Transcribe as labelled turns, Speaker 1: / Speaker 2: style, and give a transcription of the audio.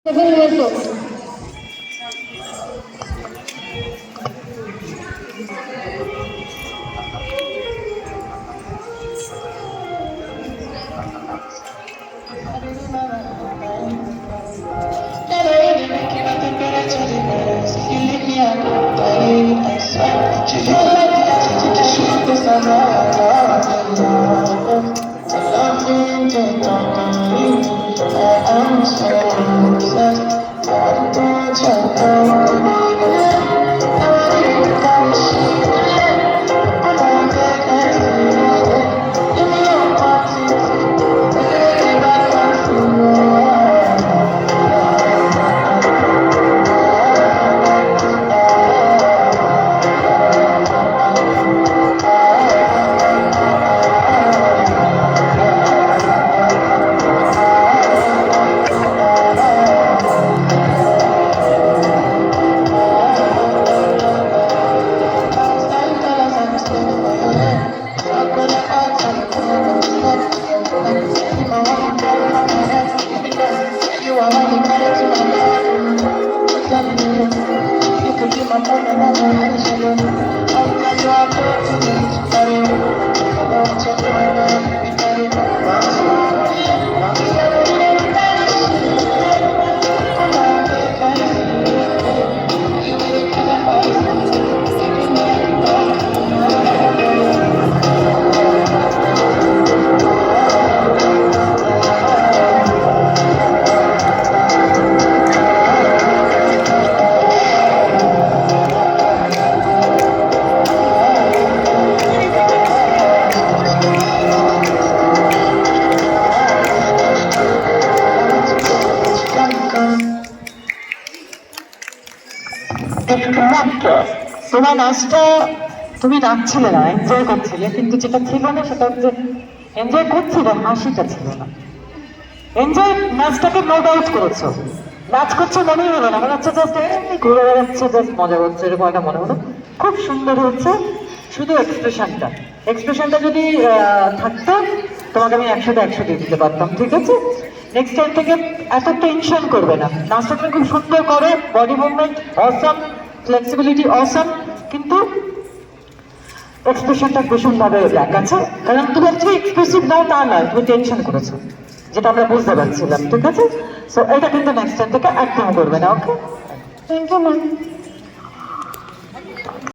Speaker 1: 7 years old.
Speaker 2: তোমার নাচটা তুমি নাচছিলে না, এনজয় করছিলে, কিন্তু যেটা ছিল না সেটা হচ্ছে এনজয় করছিলে, হাসিটা ছিল না। এনজয় নাচটাকে নোট আউট করেছো, নাচ করছে মনেই হলো না, মনে হচ্ছে জাস্ট ঘুরে বেড়াচ্ছে, জাস্ট মজা করছে, এরকম একটা মনে হলো। খুব সুন্দর হচ্ছে, শুধু এক্সপ্রেশনটা যদি থাকতো তোমাকে আমি 100-100 দিয়ে দিতে পারতাম, ঠিক আছে? নেক্সট টাইম থেকে এত টেনশন করবে না, নাচটা তুমি খুব সুন্দর করো, বডি মুভমেন্ট অসম, ফ্লেক্সিবিলিটি অসম, কিন্তু এক্সপ্রেশনটা ভীষণভাবে দেখাচ্ছে। কারণ তুমি অ্যাকচুয়ালি এক্সপ্রেসিভ নাও তা নয়, তুমি টেনশন করেছো, যেটা আমরা বুঝতে পারছিলাম, ঠিক আছে? সো এটা কিন্তু নেক্সট টাইম থেকে একদম করবে না, ওকে?
Speaker 1: Thank you, ma'am.